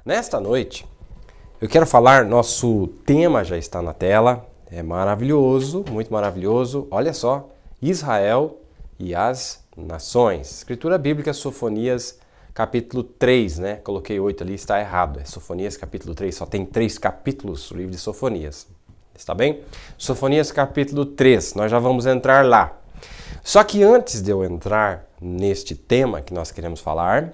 Nesta noite, eu quero falar, nosso tema já está na tela, é maravilhoso, muito maravilhoso. Olha só, Israel e as nações. Escritura bíblica, Sofonias, capítulo 3, né? Coloquei 8 ali, está errado. É Sofonias, capítulo 3, só tem 3 capítulos o livro de Sofonias. Está bem? Sofonias, capítulo 3, nós já vamos entrar lá. Só que antes de eu entrar neste tema que nós queremos falar,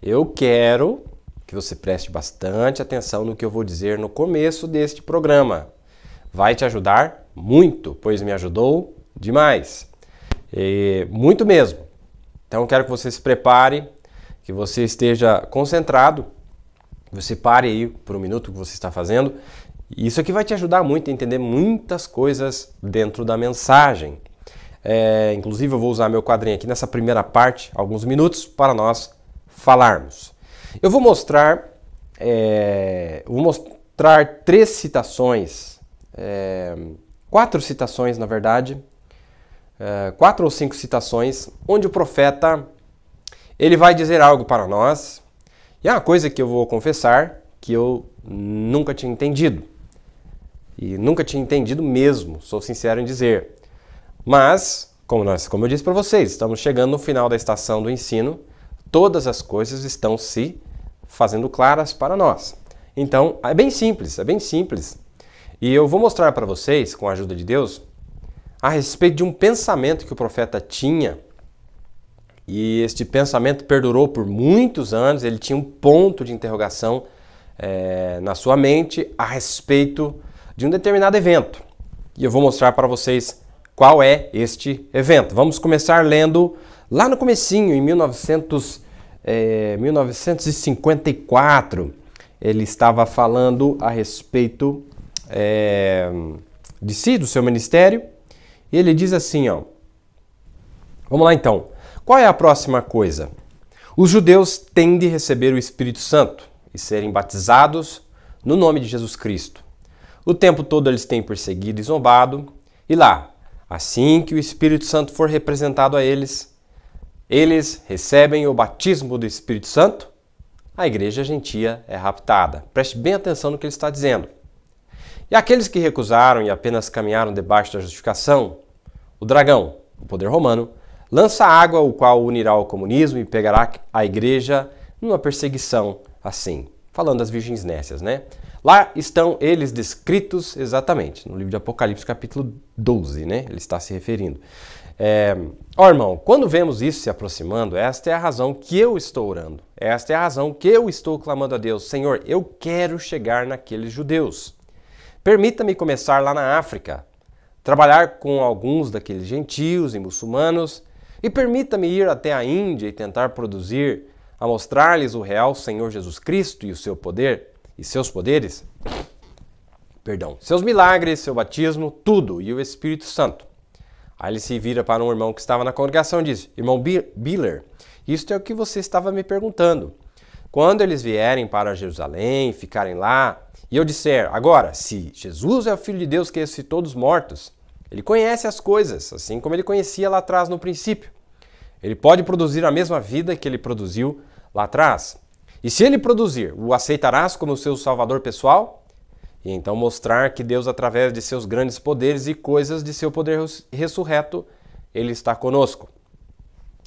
eu quero que você preste bastante atenção no que eu vou dizer no começo deste programa. Vai te ajudar muito, pois me ajudou demais. Muito mesmo. Então eu quero que você se prepare, que você esteja concentrado, você pare aí por um minuto o que você está fazendo. Isso aqui vai te ajudar muito a entender muitas coisas dentro da mensagem. Inclusive eu vou usar meu quadrinho aqui nessa primeira parte, alguns minutos, para nós falarmos. Eu vou mostrar 3 citações, 4 citações na verdade, 4 ou 5 citações, onde o profeta ele vai dizer algo para nós, e é uma coisa que eu vou confessar que eu nunca tinha entendido, e nunca tinha entendido mesmo, sou sincero em dizer. Mas, como eu disse para vocês, estamos chegando no final da estação do ensino, todas as coisas estão se fazendo claras para nós. Então, é bem simples, é bem simples. E eu vou mostrar para vocês, com a ajuda de Deus, a respeito de um pensamento que o profeta tinha. E este pensamento perdurou por muitos anos, ele tinha um ponto de interrogação na sua mente a respeito de um determinado evento. E eu vou mostrar para vocês qual é este evento. Vamos começar lendo lá no comecinho, em 1954. Ele estava falando a respeito de si, do seu ministério. E ele diz assim, ó. Vamos lá então. Qual é a próxima coisa? Os judeus têm de receber o Espírito Santo e serem batizados no nome de Jesus Cristo. O tempo todo eles têm perseguido e zombado. E lá, assim que o Espírito Santo for representado a eles, eles recebem o batismo do Espírito Santo, a igreja gentia é raptada. Preste bem atenção no que ele está dizendo. E aqueles que recusaram e apenas caminharam debaixo da justificação, o dragão, o poder romano, lança água, o qual unirá ao comunismo e pegará a igreja numa perseguição assim. Falando das virgens nécias, né? Lá estão eles descritos exatamente, no livro de Apocalipse, capítulo 12, né? Ele está se referindo. Irmão, quando vemos isso se aproximando, esta é a razão que eu estou orando. Esta é a razão que eu estou clamando a Deus. Senhor, eu quero chegar naqueles judeus. Permita-me começar lá na África, trabalhar com alguns daqueles gentios e muçulmanos, e permita-me ir até a Índia e tentar produzir, a mostrar-lhes o real Senhor Jesus Cristo e o seu poder, e seus poderes, seus milagres, seu batismo, tudo, e o Espírito Santo. Aí ele se vira para um irmão que estava na congregação e diz, irmão Biller, isto é o que você estava me perguntando. Quando eles vierem para Jerusalém, ficarem lá, e eu disser, agora, se Jesus é o Filho de Deus que ressuscitou dos mortos, ele conhece as coisas, assim como ele conhecia lá atrás no princípio. Ele pode produzir a mesma vida que ele produziu lá atrás. E se ele produzir, o aceitarás como seu salvador pessoal? E então mostrar que Deus, através de seus grandes poderes e coisas de seu poder ressurreto, ele está conosco.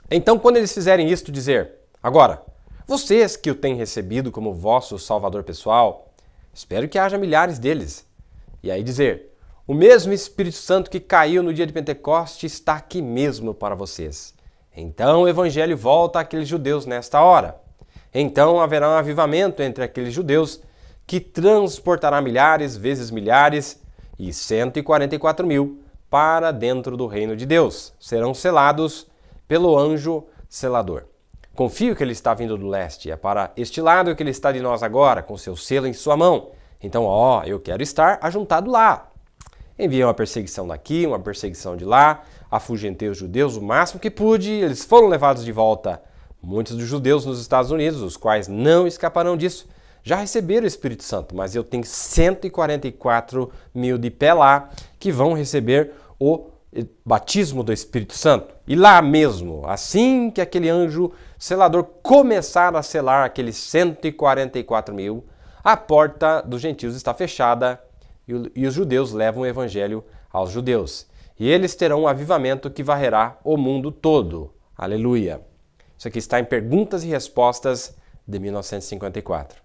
Então, quando eles fizerem isto, dizer, agora, vocês que o têm recebido como vosso salvador pessoal, espero que haja milhares deles. E aí dizer, o mesmo Espírito Santo que caiu no dia de Pentecoste está aqui mesmo para vocês. Então o evangelho volta àqueles judeus nesta hora. Então haverá um avivamento entre aqueles judeus que transportará milhares vezes milhares e 144 mil para dentro do reino de Deus. Serão selados pelo anjo selador. Confio que ele está vindo do leste. É para este lado que ele está de nós agora, com seu selo em sua mão. Então, eu quero estar ajuntado lá. Enviei uma perseguição daqui, uma perseguição de lá, afugentei os judeus o máximo que pude, eles foram levados de volta. Muitos dos judeus nos Estados Unidos, os quais não escaparão disso, já receberam o Espírito Santo, mas eu tenho 144 mil de pé lá que vão receber o batismo do Espírito Santo. E lá mesmo, assim que aquele anjo selador começar a selar aqueles 144.000, a porta dos gentios está fechada e os judeus levam o evangelho aos judeus. E eles terão um avivamento que varrerá o mundo todo. Aleluia! Isso aqui está em Perguntas e Respostas de 1954.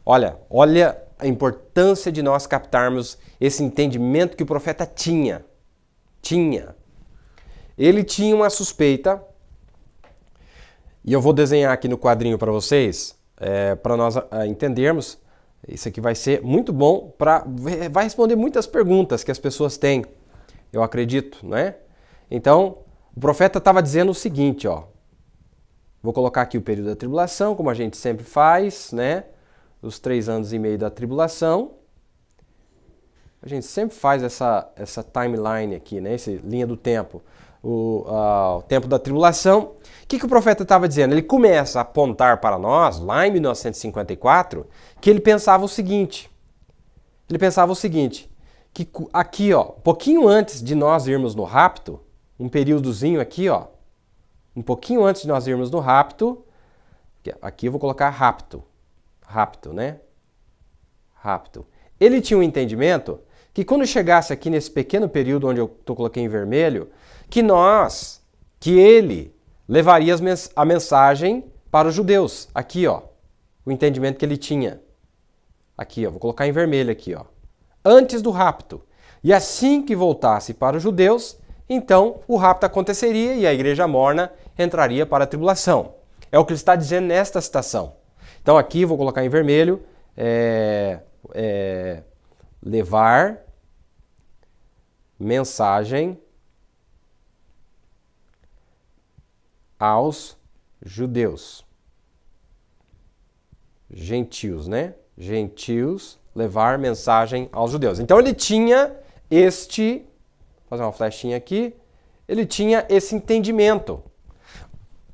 Olha a importância de nós captarmos esse entendimento que o profeta tinha. Ele tinha uma suspeita, e eu vou desenhar aqui no quadrinho para vocês, para nós entendermos. Isso aqui vai ser muito bom, vai responder muitas perguntas que as pessoas têm, eu acredito, não é? Então, o profeta estava dizendo o seguinte, ó. Vou colocar aqui o período da tribulação, como a gente sempre faz, né? Os 3 anos e meio da tribulação. A gente sempre faz essa timeline aqui, né? Essa linha do tempo. O tempo da tribulação. O que o profeta estava dizendo? Ele começa a apontar para nós, lá em 1954, que ele pensava o seguinte. Que aqui, ó, pouquinho antes de nós irmos no rapto, um períodozinho aqui, ó, um pouquinho antes de nós irmos no rapto, aqui eu vou colocar rapto, né? Rapto. Ele tinha um entendimento que quando chegasse aqui nesse pequeno período onde eu coloquei em vermelho, que ele levaria a mensagem para os judeus. Aqui, ó, o entendimento que ele tinha. Aqui, ó, vou colocar em vermelho aqui, ó. Antes do rapto. E assim que voltasse para os judeus, então o rapto aconteceria e a igreja morna entraria para a tribulação. É o que ele está dizendo nesta citação. Então aqui vou colocar em vermelho, levar mensagem aos judeus. Gentios, né? Gentios, levar mensagem aos judeus. Então ele tinha vou fazer uma flechinha aqui, ele tinha esse entendimento.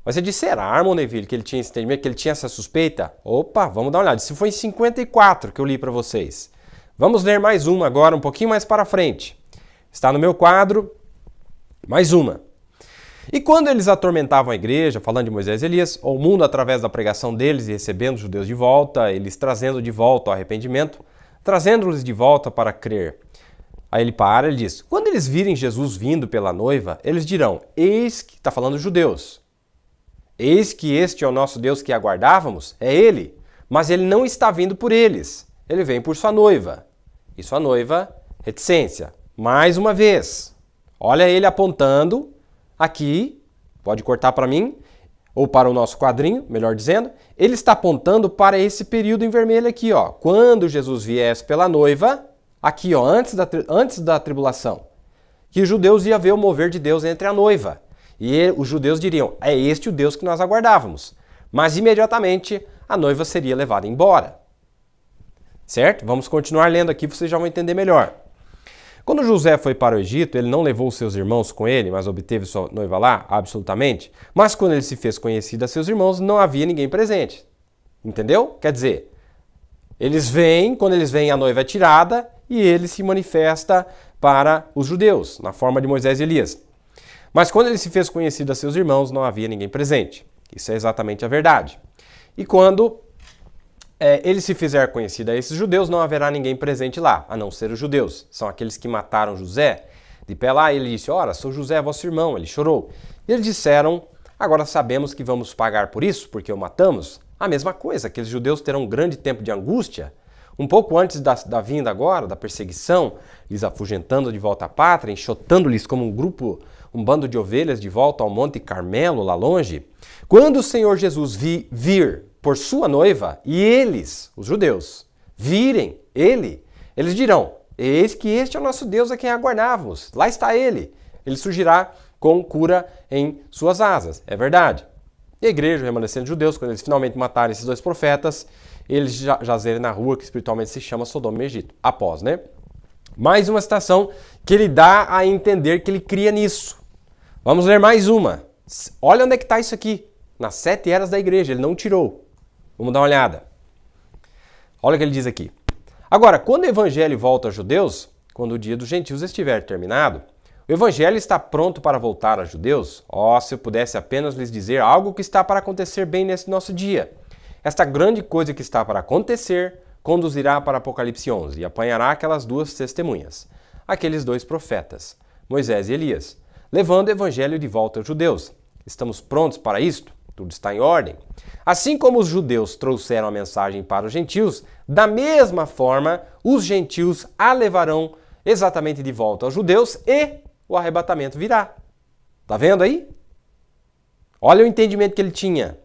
Mas você disse, será, Armon Neville, que ele tinha esse entendimento, que ele tinha essa suspeita? Opa, vamos dar uma olhada. Isso foi em 54 que eu li para vocês. Vamos ler mais uma agora, um pouquinho mais para frente. Está no meu quadro, mais uma. E quando eles atormentavam a igreja, falando de Moisés e Elias, o mundo através da pregação deles e recebendo os judeus de volta, eles trazendo de volta o arrependimento, trazendo-os de volta para crer. Aí ele diz, quando eles virem Jesus vindo pela noiva, eles dirão, eis que, está falando dos judeus, eis que este é o nosso Deus que aguardávamos, é ele, mas ele não está vindo por eles, ele vem por sua noiva. E sua noiva, reticência. Mais uma vez, olha ele apontando aqui, pode cortar para mim, ou para o nosso quadrinho, melhor dizendo, ele está apontando para esse período em vermelho aqui, ó. Quando Jesus viesse pela noiva, aqui, ó, antes da tribulação, que os judeus iam ver o mover de Deus entre a noiva. E os judeus diriam, é este o Deus que nós aguardávamos. Mas imediatamente a noiva seria levada embora. Certo? Vamos continuar lendo aqui, vocês já vão entender melhor. Quando José foi para o Egito, ele não levou seus irmãos com ele, mas obteve sua noiva lá? Absolutamente. Mas quando ele se fez conhecido a seus irmãos, não havia ninguém presente. Entendeu? Quer dizer, quando eles vêm, a noiva é tirada e ele se manifesta para os judeus, na forma de Moisés e Elias. Mas quando ele se fez conhecido a seus irmãos, não havia ninguém presente. Isso é exatamente a verdade. E quando ele se fizer conhecido a esses judeus, não haverá ninguém presente lá, a não ser os judeus. São aqueles que mataram José. De pé lá, ele disse, ora, sou José, vosso irmão. Ele chorou. E eles disseram, agora sabemos que vamos pagar por isso, porque o matamos. A mesma coisa, aqueles judeus terão um grande tempo de angústia, um pouco antes da vinda agora, da perseguição, lhes afugentando de volta à pátria, enxotando-lhes como um bando de ovelhas de volta ao Monte Carmelo, lá longe. Quando o Senhor Jesus vir por sua noiva, e eles, os judeus, virem ele, eles dirão, eis que este é o nosso Deus a quem aguardávamos. Lá está ele. Ele surgirá com cura em suas asas. É verdade. E a igreja, o remanescente de judeus, quando eles finalmente matarem esses 2 profetas, eles jazerem na rua que espiritualmente se chama Sodoma e Egito. Após, né? Mais uma citação que ele dá a entender que ele cria nisso. Vamos ler mais uma. Olha onde é que está isso aqui. Nas 7 eras da igreja. Ele não tirou. Vamos dar uma olhada. Olha o que ele diz aqui. Agora, quando o evangelho volta aos judeus, quando o dia dos gentios estiver terminado, O evangelho está pronto para voltar aos judeus? Oh, se eu pudesse apenas lhes dizer algo que está para acontecer bem nesse nosso dia. Esta grande coisa que está para acontecer conduzirá para Apocalipse 11 e apanhará aquelas duas testemunhas, aqueles dois profetas, Moisés e Elias, levando o evangelho de volta aos judeus. Estamos prontos para isto? Tudo está em ordem. Assim como os judeus trouxeram a mensagem para os gentios, da mesma forma os gentios a levarão exatamente de volta aos judeus e o arrebatamento virá. Tá vendo aí? Olha o entendimento que ele tinha.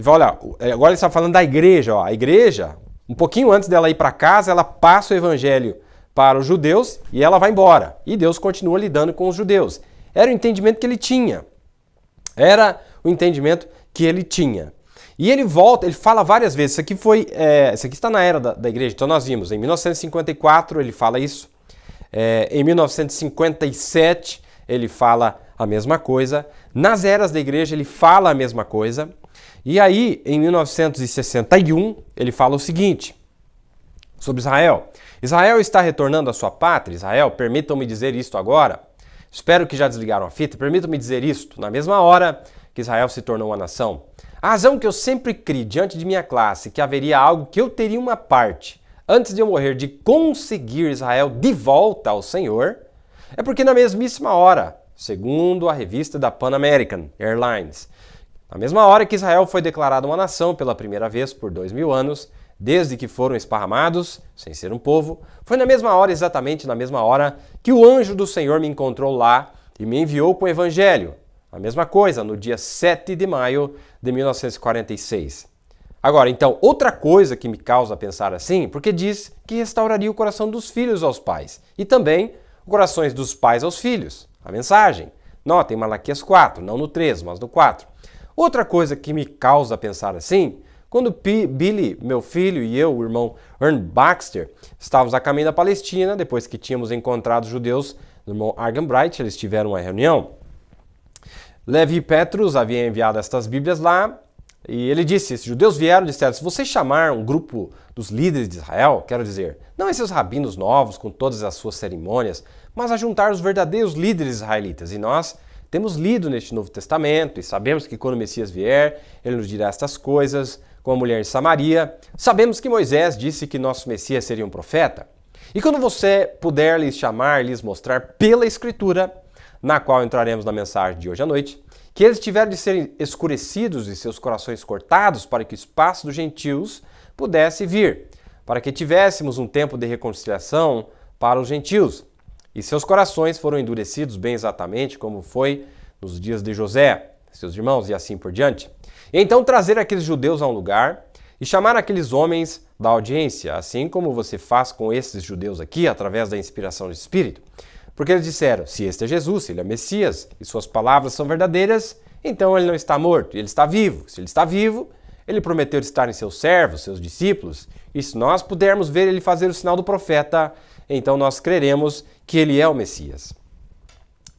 Olha, agora ele está falando da igreja. Ó. A igreja, um pouquinho antes dela ir para casa, ela passa o evangelho para os judeus e ela vai embora. E Deus continua lidando com os judeus. Era o entendimento que ele tinha. Era o entendimento que ele tinha. E ele volta, ele fala várias vezes. Isso aqui está na era da igreja. Então nós vimos, em 1954 ele fala isso. Em 1957 ele fala a mesma coisa. Nas eras da igreja ele fala a mesma coisa. E aí, em 1961, ele fala o seguinte sobre Israel. Israel está retornando à sua pátria. Israel, permitam-me dizer isto agora. Espero que já desligaram a fita. Permitam-me dizer isto. Na mesma hora que Israel se tornou uma nação. A razão que eu sempre criei diante de minha classe que haveria algo que eu teria uma parte antes de eu morrer de conseguir Israel de volta ao Senhor é porque na mesmíssima hora, segundo a revista da Pan American Airlines, na mesma hora que Israel foi declarada uma nação pela primeira vez por 2000 anos, desde que foram esparramados, sem ser um povo, foi na mesma hora, exatamente na mesma hora, que o anjo do Senhor me encontrou lá e me enviou com o Evangelho. A mesma coisa, no dia 7 de maio de 1946. Agora, então, outra coisa que me causa pensar assim, porque diz que restauraria o coração dos filhos aos pais e também os corações dos pais aos filhos. A mensagem. Notem Malaquias 4, não no 3, mas no 4. Outra coisa que me causa pensar assim, quando Billy, meu filho, e eu, o irmão Ern Baxter, estávamos a caminho da Palestina, depois que tínhamos encontrado os judeus do irmão Argenbright, eles tiveram uma reunião. Levi Petrus havia enviado estas Bíblias lá, e ele disse, esses judeus vieram e disseram, se você chamar um grupo dos líderes de Israel, quero dizer, não esses rabinos novos com todas as suas cerimônias, mas a juntar os verdadeiros líderes israelitas. E nós temos lido neste Novo Testamento e sabemos que quando o Messias vier, ele nos dirá estas coisas, com a mulher em Samaria. Sabemos que Moisés disse que nosso Messias seria um profeta. E quando você puder lhes chamar, lhes mostrar pela Escritura, na qual entraremos na mensagem de hoje à noite, que eles tiveram de ser escurecidos e seus corações cortados para que o espaço dos gentios pudesse vir, para que tivéssemos um tempo de reconciliação para os gentios. E seus corações foram endurecidos bem exatamente como foi nos dias de José, seus irmãos e assim por diante. E então trazer aqueles judeus a um lugar e chamar aqueles homens da audiência, assim como você faz com esses judeus aqui, através da inspiração do Espírito. Porque eles disseram, se este é Jesus, se ele é Messias, e suas palavras são verdadeiras, então ele não está morto, ele está vivo. Se ele está vivo, ele prometeu estar em seus servos, seus discípulos, e se nós pudermos ver ele fazer o sinal do profeta, então nós creremos que ele é o Messias.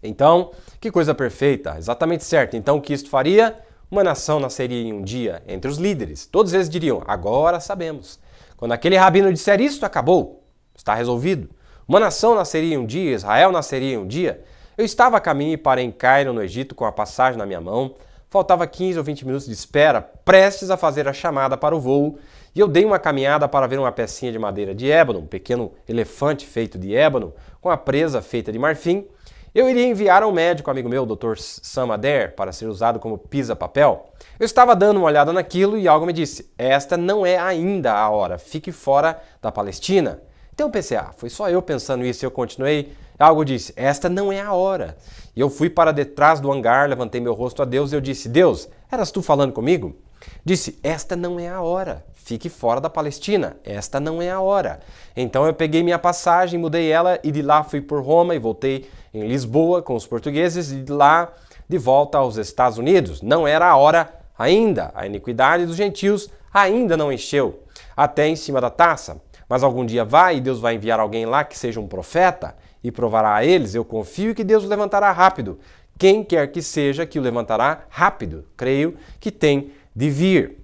Então, que coisa perfeita, exatamente certo. Então o que isto faria? Uma nação nasceria em um dia entre os líderes. Todos eles diriam, agora sabemos. Quando aquele rabino disser isto, acabou, está resolvido. Uma nação nasceria em um dia, Israel nasceria em um dia. Eu estava a caminho para em Cairo, no Egito, com a passagem na minha mão. Faltava 15 ou 20 minutos de espera, prestes a fazer a chamada para o voo. E eu dei uma caminhada para ver uma pecinha de madeira de ébano, um pequeno elefante feito de ébano, com a presa feita de marfim. Eu iria enviar ao médico amigo meu, Dr. Sam Adair, para ser usado como pisa-papel. Eu estava dando uma olhada naquilo e algo me disse, esta não é ainda a hora, fique fora da Palestina. Então eu pensei, foi só eu pensando isso e eu continuei. Algo disse, esta não é a hora. E eu fui para detrás do hangar, levantei meu rosto a Deus e eu disse, Deus, eras tu falando comigo? Disse, esta não é a hora, fique fora da Palestina, esta não é a hora. Então eu peguei minha passagem, mudei ela e de lá fui por Roma e voltei em Lisboa com os portugueses e de lá de volta aos Estados Unidos. Não era a hora ainda, a iniquidade dos gentios ainda não encheu, até em cima da taça. Mas algum dia vai e Deus vai enviar alguém lá que seja um profeta e provará a eles. Eu confio que Deus o levantará rápido. Quem quer que seja que o levantará rápido, creio que tem de vir.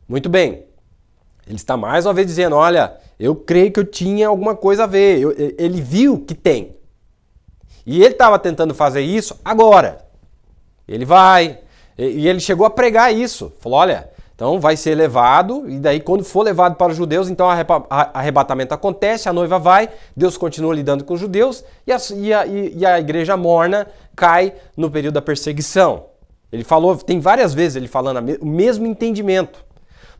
Muito bem. Ele está mais uma vez dizendo, olha, eu creio que eu tinha alguma coisa a ver. Ele viu que tem. E ele estava tentando fazer isso agora. Ele vai, e ele chegou a pregar isso. Falou, olha, então vai ser levado, e daí quando for levado para os judeus, então arrebatamento acontece, a noiva vai, Deus continua lidando com os judeus, e a igreja morna cai no período da perseguição. Ele falou, tem várias vezes ele falando o mesmo entendimento.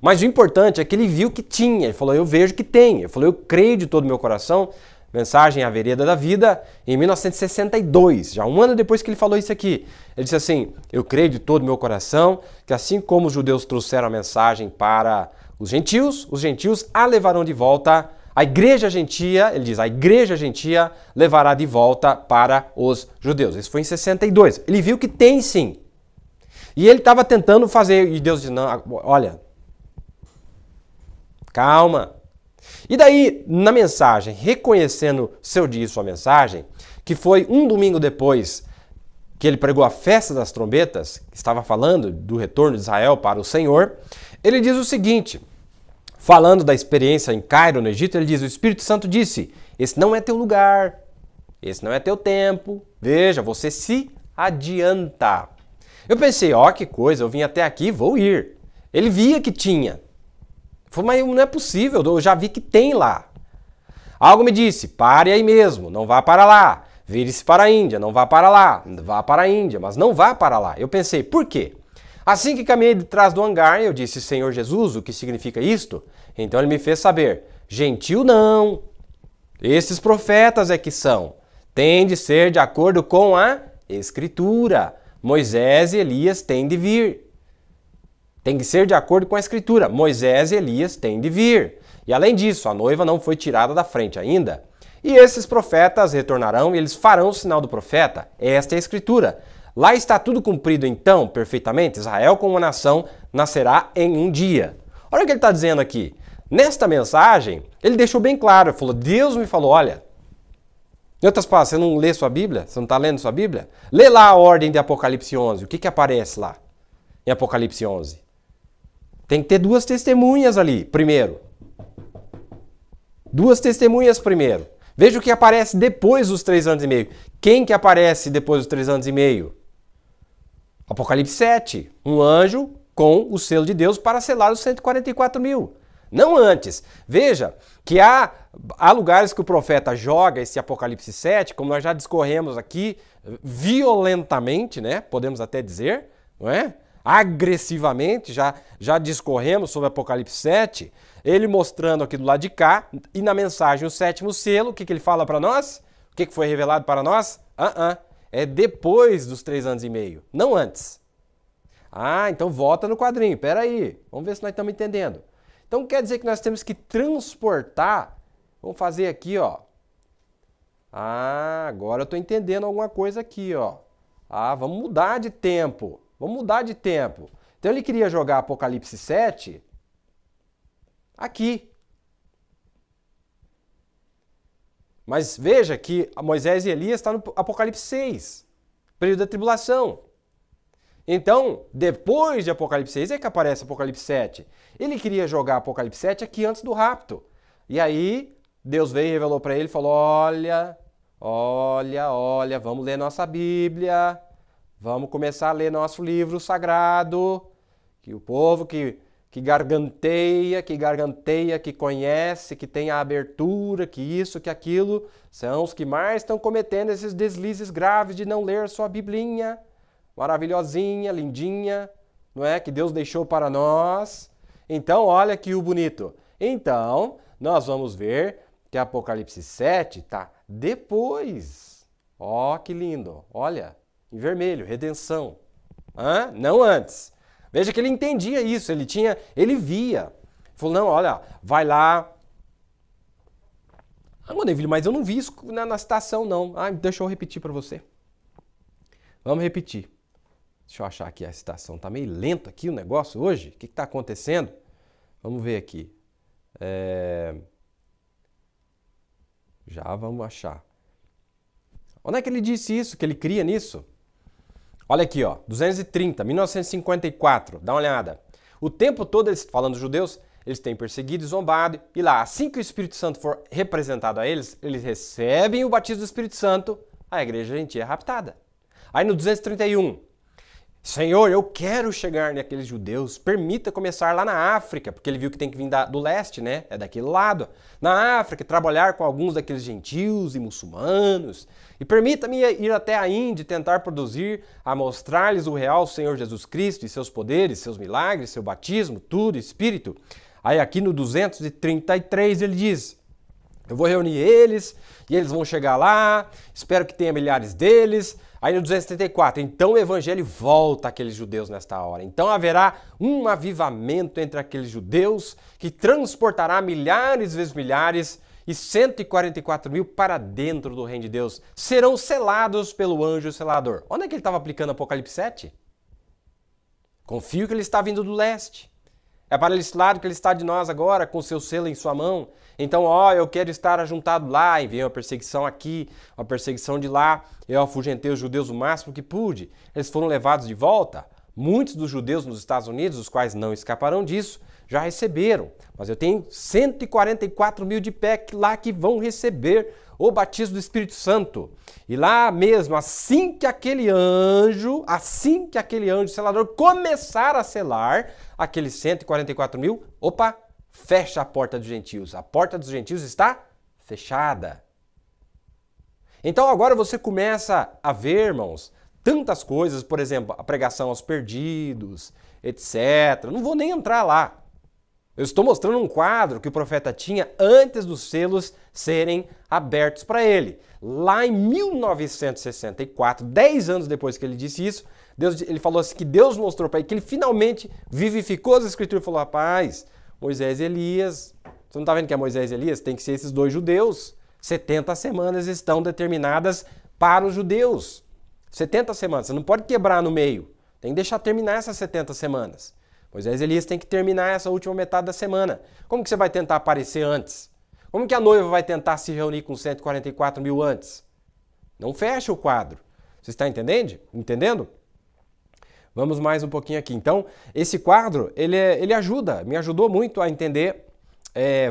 Mas o importante é que ele viu que tinha, ele falou, eu vejo que tem. Ele falou, eu creio de todo o meu coração. Mensagem A Vereda da Vida, em 1962, já um ano depois que ele falou isso aqui. Ele disse assim, eu creio de todo o meu coração que assim como os judeus trouxeram a mensagem para os gentios a levarão de volta, a igreja gentia, ele diz, a igreja gentia levará de volta para os judeus. Isso foi em 62. Ele viu que tem sim. E ele estava tentando fazer, e Deus disse, não, olha, calma. E daí, na mensagem, reconhecendo seu dia e sua mensagem, que foi um domingo depois que ele pregou a festa das trombetas, que estava falando do retorno de Israel para o Senhor, ele diz o seguinte, falando da experiência em Cairo, no Egito, ele diz, o Espírito Santo disse, esse não é teu lugar, esse não é teu tempo, veja, você se adianta. Eu pensei, ó, que coisa, eu vim até aqui, vou ir. Ele via que tinha. Mas não é possível, eu já vi que tem lá. Algo me disse, pare aí mesmo, não vá para lá. Vire-se para a Índia, não vá para lá. Vá para a Índia, mas não vá para lá. Eu pensei, por quê? Assim que caminhei de trás do hangar, eu disse, Senhor Jesus, o que significa isto? Então ele me fez saber, gentil não. Esses profetas é que são. Tem de ser de acordo com a Escritura. Moisés e Elias têm de vir. Tem que ser de acordo com a Escritura. Moisés e Elias têm de vir. E além disso, a noiva não foi tirada da frente ainda. E esses profetas retornarão e eles farão o sinal do profeta. Esta é a Escritura. Lá está tudo cumprido então, perfeitamente. Israel como uma nação nascerá em um dia. Olha o que ele está dizendo aqui. Nesta mensagem, ele deixou bem claro. Ele falou, Deus me falou, olha... Em outras palavras, você não lê sua Bíblia? Você não está lendo sua Bíblia? Lê lá a ordem de Apocalipse 11. O que aparece lá em Apocalipse 11? Tem que ter duas testemunhas ali, primeiro. Duas testemunhas primeiro. Veja o que aparece depois dos 3 anos e meio. Quem que aparece depois dos 3 anos e meio? Apocalipse 7. Um anjo com o selo de Deus para selar os 144 mil. Não antes. Veja que há lugares que o profeta joga esse Apocalipse 7, como nós já discorremos aqui, violentamente, né? Podemos até dizer, não é? Agressivamente, já discorremos sobre Apocalipse 7, ele mostrando aqui do lado de cá, e na mensagem o 7º selo, o que ele fala para nós? O que foi revelado para nós? É depois dos 3 anos e meio, não antes. Ah, então volta no quadrinho, peraí, vamos ver se nós estamos entendendo. Então quer dizer que nós temos que transportar, vamos fazer aqui, ó. Ah, agora eu estou entendendo alguma coisa aqui, ó. Ah, vamos mudar de tempo. Vamos mudar de tempo. Então ele queria jogar Apocalipse 7 aqui. Mas veja que Moisés e Elias estão no Apocalipse 6, período da tribulação. Então, depois de Apocalipse 6 é que aparece Apocalipse 7. Ele queria jogar Apocalipse 7 aqui antes do rapto. E aí, Deus veio e revelou para ele e falou, olha, vamos ler nossa Bíblia. Vamos começar a ler nosso livro sagrado, que o povo que garganteia, que conhece, que tem a abertura, que isso, que aquilo, são os que mais estão cometendo esses deslizes graves de não ler sua Biblinha, maravilhosinha, lindinha, não é? Que Deus deixou para nós. Então, olha aqui o bonito. Então, nós vamos ver que Apocalipse 7 está depois. Ó, que lindo, olha. Em vermelho, redenção. Não antes. Veja que ele entendia isso, ele via. Falou, não, olha, vai lá. Nevilho, mas eu não vi isso na citação, não. Deixa eu repetir para você. Vamos repetir. Deixa eu achar aqui a citação. Tá meio lento aqui o negócio hoje. O que está acontecendo? Vamos ver aqui. Já vamos achar. Onde é que ele disse isso? Que ele cria nisso? Olha aqui, ó, 230, 1954, dá uma olhada. O tempo todo, eles, falando dos judeus, eles têm perseguido e zombado. E lá, assim que o Espírito Santo for representado a eles, eles recebem o batismo do Espírito Santo. a igreja gentia é raptada. Aí no 231, Senhor, eu quero chegar naqueles judeus, permita começar lá na África, porque ele viu que tem que vir do leste, né? É daquele lado. Na África, trabalhar com alguns daqueles gentios e muçulmanos. E permita-me ir até a Índia e tentar produzir, a mostrar-lhes o real Senhor Jesus Cristo e seus poderes, seus milagres, seu batismo, tudo, Espírito. Aí aqui no 233 ele diz, eu vou reunir eles e eles vão chegar lá, espero que tenha milhares deles. Aí no 234, então o evangelho volta àqueles judeus nesta hora. Então haverá um avivamento entre aqueles judeus que transportará milhares vezes milhares e 144 mil para dentro do reino de Deus. Serão selados pelo anjo selador. Onde é que ele estava aplicando Apocalipse 7? Confio que ele está vindo do leste. É para esse lado que ele está de nós agora, com seu selo em sua mão. Então, eu quero estar ajuntado lá, e veio uma perseguição aqui, uma perseguição de lá. Eu afugentei os judeus o máximo que pude. Eles foram levados de volta. Muitos dos judeus nos Estados Unidos, os quais não escaparão disso, já receberam. Mas eu tenho 144 mil de pé lá que vão receber o batismo do Espírito Santo. E lá mesmo, assim que aquele anjo selador começar a selar aqueles 144 mil, fecha a porta dos gentios. A porta dos gentios está fechada. Então agora você começa a ver, irmãos, tantas coisas, por exemplo, a pregação aos perdidos, etc. Não vou nem entrar lá. Eu estou mostrando um quadro que o profeta tinha antes dos selos serem abertos para ele. Lá em 1964, 10 anos depois que ele disse isso, ele falou assim que Deus mostrou para ele que ele finalmente vivificou as escrituras e falou, rapaz, Moisés e Elias, você não está vendo que é Moisés e Elias? Tem que ser esses dois judeus. 70 semanas estão determinadas para os judeus. 70 semanas, você não pode quebrar no meio. Tem que deixar terminar essas 70 semanas. Moisés e Elias tem que terminar essa última metade da semana. Como que você vai tentar aparecer antes? Como que a noiva vai tentar se reunir com 144 mil antes? Não fecha o quadro. Você está entendendo? Entendendo? Vamos mais um pouquinho aqui. Então, esse quadro, ele ajuda, me ajudou muito a entender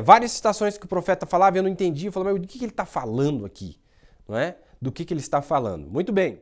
várias citações que o profeta falava e eu não entendia. Eu falava, mas do que ele está falando aqui? Não é? Do que ele está falando? Muito bem.